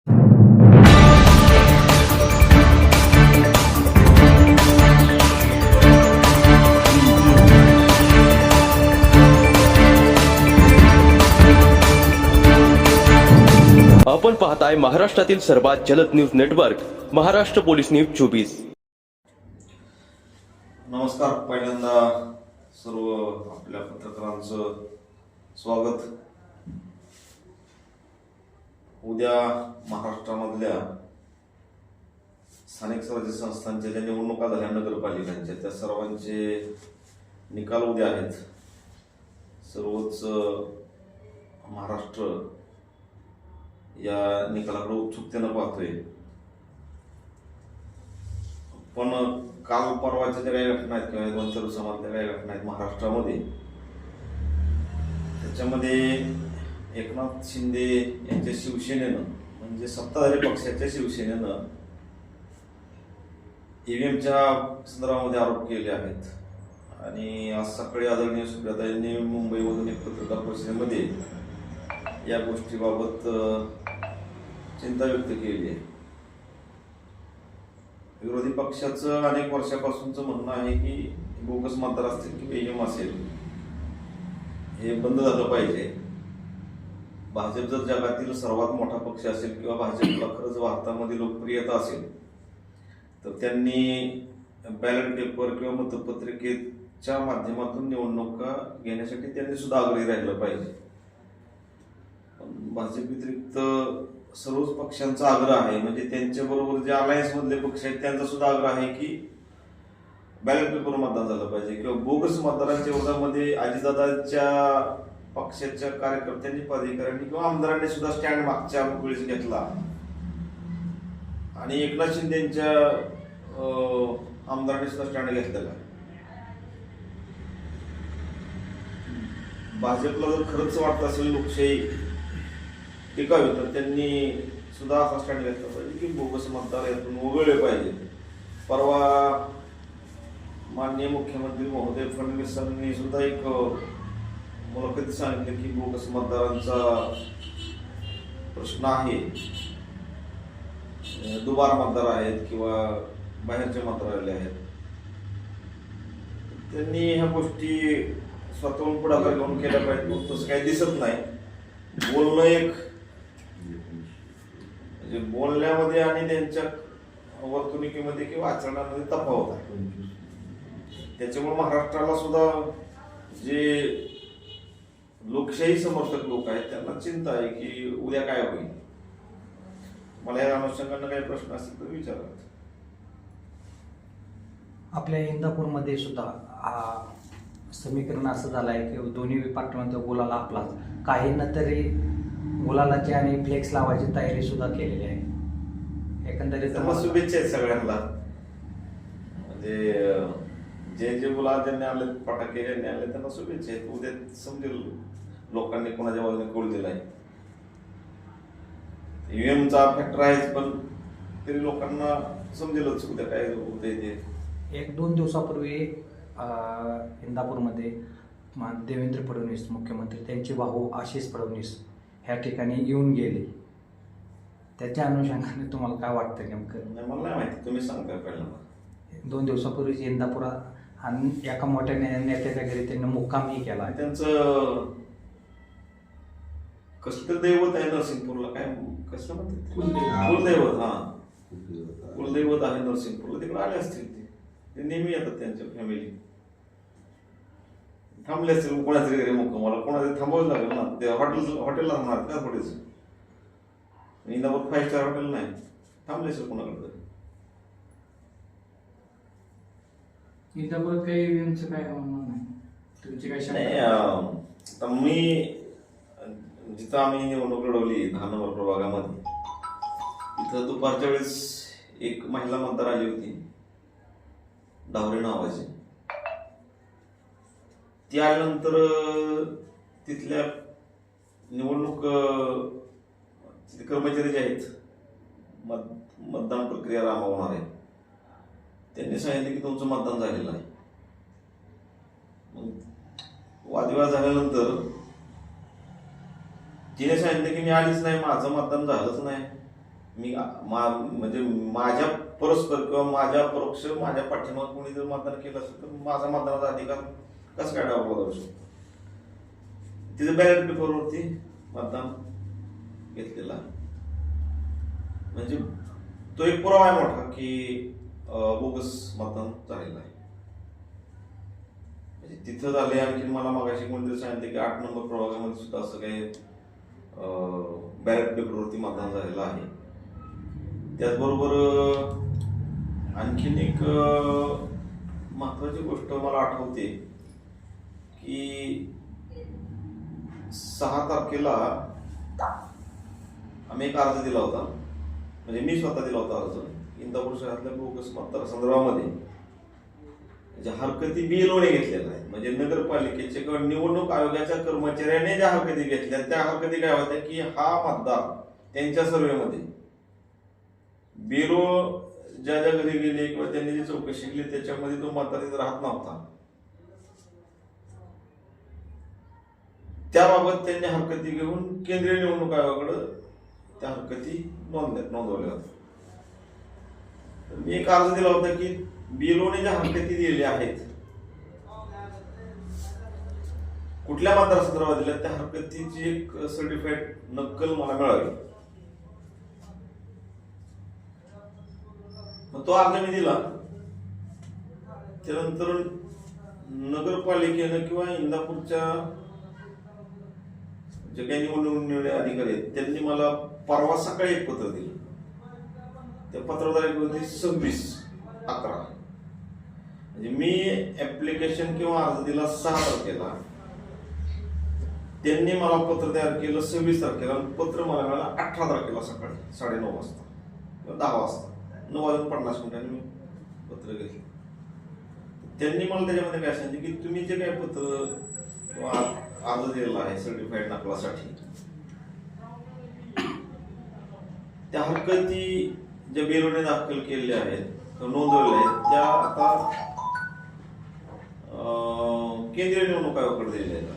आपण पाहताय महाराष्ट्रातील सर्वात जलद news network Maharashtra police news 24। नमस्कार, पहिल्यांदा सर्व आपल्या पत्रकारांचं स्वागत। उद्या महाराष्ट्रामधल्या स्थानिक स्वराज्य संस्थांच्या ज्या निवडणुका झाल्या नगरपालिकांच्या, त्या सर्वांचे निकाल उद्या आहेत। सर्वच महाराष्ट्र या निकालाकडे उत्सुकतेनं पाहतोय। पण काल परवाच्या ज्या काही घटना आहेत किंवा दोन चार दिवसामधल्या काही घटना आहेत महाराष्ट्रामध्ये, त्याच्यामध्ये एकनाथ शिंदे यांच्या शिवसेनेनं, म्हणजे सत्ताधारी पक्षाच्या शिवसेनेनं ईव्हीएमच्या संदर्भामध्ये आरोप केले आहेत। आणि आज सकाळी आदरणीय सुप्रियाताई यांनी मुंबईमधून एक पत्रकार परिषदेमध्ये या गोष्टीबाबत चिंता व्यक्त केली आहे। विरोधी पक्षाचं अनेक वर्षापासूनचं म्हणणं आहे की बोगस मतदार असतील किंवा ईव्हीएम असेल, हे बंद झालं पाहिजे। भाजप जर जगातील सर्वात मोठा पक्ष असेल किंवा भाजपला खरंच भारतामध्ये लोकप्रियता असेल, तर त्यांनी बॅलेट पेपर किंवा मतपत्रिकेच्या माध्यमातून निवडणुका घेण्यासाठी त्यांनी सुद्धा आग्रही राहिलं पाहिजे। भाजप व्यतिरिक्त सर्वच पक्षांचा आग्रह आहे, म्हणजे त्यांच्याबरोबर जे अलायन्स मधले पक्ष आहेत त्यांचा सुद्धा आग्रह आहे की बॅलेट पेपर मतदान झालं पाहिजे किंवा बोगस मतदारांच्या विरोधामध्ये अजितदादांच्या पक्षाच्या कार्यकर्त्यांनी, पदाधिकाऱ्यांनी किंवा आमदारांनी सुद्धा स्टँड मागच्या वेळेस घेतला। आणि एकनाथ शिंदेच्या आमदारांनी सुद्धा स्टँड घेतलेला। भाजपला जर खरंच वाटत असेल लोकशाही टिकावी, तर त्यांनी सुद्धा असा स्टँड घेतला पाहिजे की बोगस मतदार यातून वगळले पाहिजे। परवा माननीय मुख्यमंत्री महोदय फडणवीसांनी सुद्धा एक मुलाखतीत सांगितले की बोगस मतदारांचा प्रश्न आहे, दुबार मतदार आहेत किंवा बाहेरचे मतदार आले आहेत। त्यांनी ह्या गोष्टी स्वतःहून पुढाकार घेऊन केल्या पाहिजे। तसं काही दिसत नाही। बोलणं एक, म्हणजे बोलण्यामध्ये आणि त्यांच्या वर्तणुकीमध्ये किंवा आचरणामध्ये तफावत आहे। त्याच्यामुळे महाराष्ट्राला सुद्धा जे लोकशाही समर्थक लोक आहेत त्यांना चिंता आहे की उद्या काय होईल। मला या अनुषंगाने काही प्रश्न असतील तर विचारा। आपल्या इंदापूरमध्ये सुद्धा समीकरण असं झालं आहे की दोन्ही डिपार्टमेंटचा गुलाल आपलाच, काहींना तरी गुलालाची आणि फ्लेक्स लावायची तयारी सुद्धा केलेली आहे। एकंदरीत शुभेच्छा आहेत सगळ्यांना, म्हणजे जे जे गुलाल ज्यांनी आले, फटाके ज्यांनी आले, त्यांना शुभेच्छा आहेत। उद्या समजेल लोकांनी कोणाच्या बाजूने कौल दिलाय। ईव्हीएमचा फॅक्टर आहेच, पण तरी लोकांना समजेलच उद्या काय होते ते। एक दोन दिवसापूर्वी इंदापूरमध्ये देवेंद्र फडणवीस मुख्यमंत्री, त्यांचे भाऊ आशिष फडणवीस ह्या ठिकाणी येऊन गेले। त्याच्या अनुषंगाने तुम्हाला काय वाटतं नेमकं? मला नाही माहिती, तुम्ही सांगता पहिल्यांदा। 2 दिवसापूर्वी इंदापुरात आणि एका मोठ्या नेत्याच्या घरी त्यांनी मुक्कामही केला। त्यांचं कसलं दैवत आहे नरसिंगपूरला, काय कसलं म्हणतात, कुलदैवत। हा, कुलदैवत आहे नरसिंगपूरला, तिकडे आले असतील ते नेहमी येतात। त्यांच्या फॅमिली थांबले असतील कोणाच्या घरी मुक्कामाला, कोणाचं थांबावंच लागेल ना। ते हॉटेलला थांबणार का थोडेच, इंदापूर 5 स्टार हॉटेल नाही, थांबले असेल कोणाकडे। इंदापुरात काही इव्हेंटचं काय होणार नाही, तुमची काय नाही। आता मी जिथं आम्ही निवडणूक लढवली 10 नंबर प्रभागामध्ये, तिथं दुपारच्या वेळेस एक महिला मतदार आली होती, डावरे नावाची। ती आल्यानंतर तिथल्या निवडणूक कर्मचारी जे आहेत, मतदान प्रक्रिया राबवणार आहे, त्यांनी सांगितलं की तुमचं मतदान झालेलं आहे। वादविवाद झाल्यानंतर तिने सांगितलं की मी आलीच नाही, माझं मतदान झालंच नाही, म्हणजे माझ्या परस्पर किंवा माझ्या परोक्ष माझ्या पाठीमाग कोणी जर मतदान केलं असेल तर माझा मतदानाचा अधिकार कसं काय डावला जाऊ शकतो? तिथे बॅलेट पेपरवरती मतदान घेतलेला, म्हणजे तो एक पुरावा आहे मोठा की बोगस मतदान झालेलं आहे. म्हणजे तिथं झाले. आणखी मला मागाशी कोणतरी सांगितले की 8 नंबर प्रभागामध्ये सुद्धा असं काही बॅलेट पेपरवरती मतदान झालेलं आहे. त्याचबरोबर आणखीन एक महत्वाची गोष्ट मला आठवते की 6 तारखेला आम्ही एक अर्ज दिला होता, म्हणजे मी स्वतः दिला होता अर्ज, इंदापूर शहरातल्या बोगस मतदारसंदर्भामध्ये ज्या हरकती BLOने घेतलेल्या आहेत, म्हणजे नगरपालिकेचे किंवा निवडणूक आयोगाच्या कर्मचाऱ्याने ज्या हरकती घेतल्या त्या हरकती काय होत्या की हा मतदार त्यांच्या सर्वेमध्ये BLO ज्या ज्या घरी गेले किंवा त्यांनी जी चौकशी केली त्याच्यामध्ये तो मतदार तिथे राहत नव्हता. त्याबाबत त्यांनी हरकती घेऊन केंद्रीय निवडणूक आयोगाकडे त्या हरकती नोंदवल्या होत्या. मी एक अर्ज दिला होता की BLOने ज्या हरकती दिलेल्या आहेत कुठल्या मतदारसंदर्भात दिल्या त्या हरकतीची एक सर्टिफाईड नक्कल मला मिळावी. मग तो अर्ज मी दिला. त्यानंतर नगरपालिकेनं किंवा इंदापूरच्या जे काही निवडणूक अधिकारी आहेत त्यांनी मला परवा सकाळी एक पत्र दिलं. त्या पत्राद्वारे होती 26/11. म्हणजे मी ऍप्लिकेशन किंवा अर्ज दिला 6 तारखेला, त्यांनी मला पत्र तयार केलं 26 तारखेला, पत्र मला मिळालं 18 तारखेला सकाळी 9:30 वाजता किंवा 10 वाजता 9:50 मी पत्र घेतलं. त्यांनी मला त्याच्यामध्ये काय सांगितलं की तुम्ही जे काय पत्र किंवा अर्ज दिलेला आहे सर्टिफाईड नकलासाठी त्या हरकती ज्या BLOने दाखल केलेल्या आहेत नोंदवलेल्या आहेत त्या आता केंद्रीय निवडणूक आयोगाकडे दिलेल्या आहेत.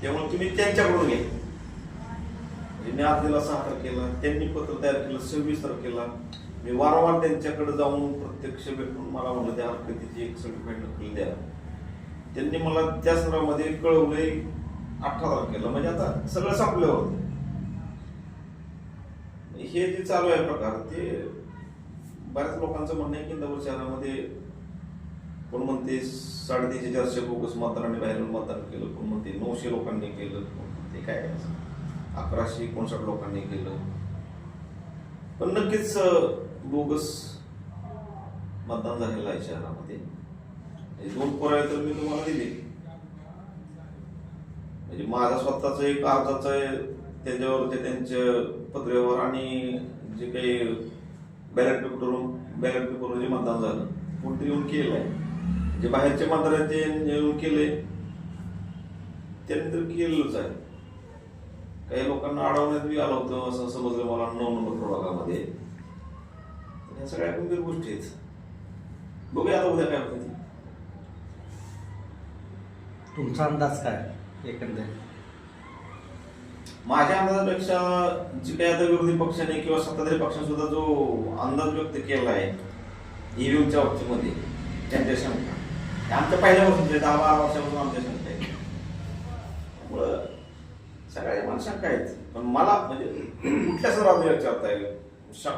त्यामुळे तुम्ही त्यांच्याकडून घ्या. म्हणजे मी अर्ज दिला 6 तारखेला, त्यांनी पत्र तयार केलं 26 तारखेला. मी वारंवार त्यांच्याकडे जाऊन प्रत्यक्ष भेटून मला म्हणलं त्या हरकतीची एक सर्टिफाईड नक्कल द्या. त्यांनी मला त्या संदर्भामध्ये कळवलंय 18 तारखेला. म्हणजे आता सगळं संपलं होतं. हे जे चालू आहे प्रकार ते बऱ्याच लोकांचं म्हणणं आहे की इंदापूर शहरामध्ये कोण म्हणते 350-400 बोगस मतदारांनी बाहेरून मतदान केलं, कोण म्हणते 900 लोकांनी केलं, ते काय 1159 लोकांनी केलं. पण नक्कीच बोगस मतदान झालेलं आहे शहरामध्ये. 2 पुरावे तर मी तुम्हाला दिले. म्हणजे माझा स्वतःच एक अर्जाचा आहे त्याच्यावर ते त्यांच्या पत्रेवर आणि जे काही बॅलेट पेपरवर जे मतदान झालं कोणतरी येऊन केलं आहे, जे बाहेरचे मतदार येऊन केले त्यांनी तर केलेलंच आहे. काही लोकांना अडवण्यात बी आलं होतं असं समजलं मला 9 नंबर प्रभागामध्ये. या सगळ्या गंभीर गोष्टी आहेत. बघूया आता उद्या काय होतं. तुमचा अंदाज काय एकंदरीत? माझ्या अंदाजापेक्षा जे काही आता विरोधी पक्षाने किंवा सत्ताधारी पक्षाने सुद्धा जो अंदाज व्यक्त केला आहे EVMच्या बाबतीमध्ये त्यांच्या शंका आमच्या पहिल्यापासून 10-12 वर्षापासून आमच्या शंका आहेत. त्यामुळं सगळ्या मला शंका आहेत. पण मला म्हणजे कुठल्या संदर्भात विचारताय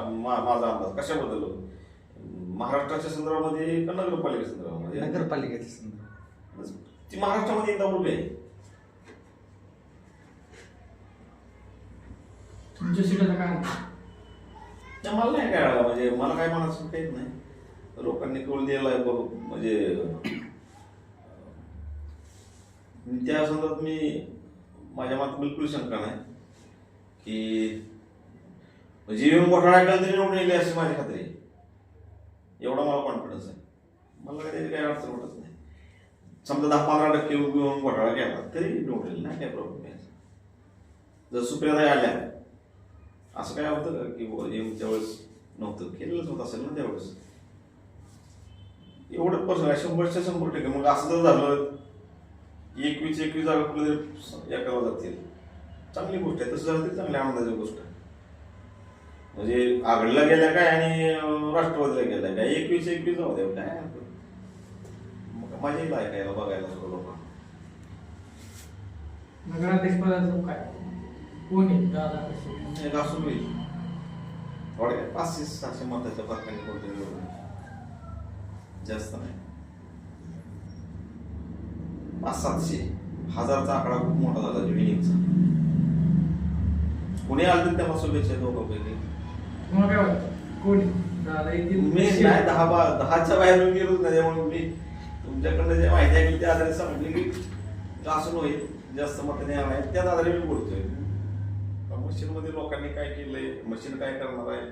माझा अंदाज कशाबद्दल? महाराष्ट्राच्या संदर्भामध्ये का नगरपालिका संदर्भामध्ये? नगरपालिकेच्या संदर्भात. ती महाराष्ट्रामध्ये इंदापूर आहे. तुमच्या सीटाचं काय? मला नाही काय म्हणजे मला काय म्हणायचं काहीच नाही. लोकांनी कौल दिला आहे म्हणजे त्या संदर्भात माझ्या मनात बिलकुल शंका नाही की EVM घोटाळा केला तरी निवडून येईल अशी माझी खात्री आहे. एवढा मला कॉन्फिडन्स आहे. मला त्याची काही अडचण वाटत नाही. समजा 10-15% EVM घोटाळा केला तरी निवडून येईल, नाही काय प्रॉब्लेम आहे. जर सुप्रियाताई आल्या असं काय होतं का की EVMच्या वेळेस नव्हतं केलेलंच होत असेल ना त्यावेळेस. एवढं पर्सन 100% मग असं जर झालं 21 जागा कुठे एकाला जातील चांगली गोष्ट आहे. तसं झालं तरी चांगली आनंदाची गोष्ट आहे. म्हणजे आघाडीला गेल्या काय आणि राष्ट्रवादीला गेल्या काय 21-21 जाऊ द्या काय मग मजा येईल ऐकायला बघायला सगळं लोक. नगराध्यक्ष पदाचं काय कोण आहे दादा कसे एक असू होईल थोड्या 500-600 मताच्या फरकाने कोणतरी निवडून येईल. जास्त नाही 500-700 हजारचा आकडा खूप मोठा झाला विनिंगचा. कोणी आलं त्यांना शुभेच्छा दोघांपैकी. तुम्हाला काय वाटतं कोण आहे? दादा येतील मी नाही 10च्या बाहेरून गेलोच नाही त्यामुळे मी तुमच्याकडनं जे माहिती ऐकली त्या आधारे सांगितली की असून होईल जास्त मताने आहे त्याच आधारे मी बोलतोय. मशीन मध्ये लोकांनी काय केलंय मशीन काय करणार आहे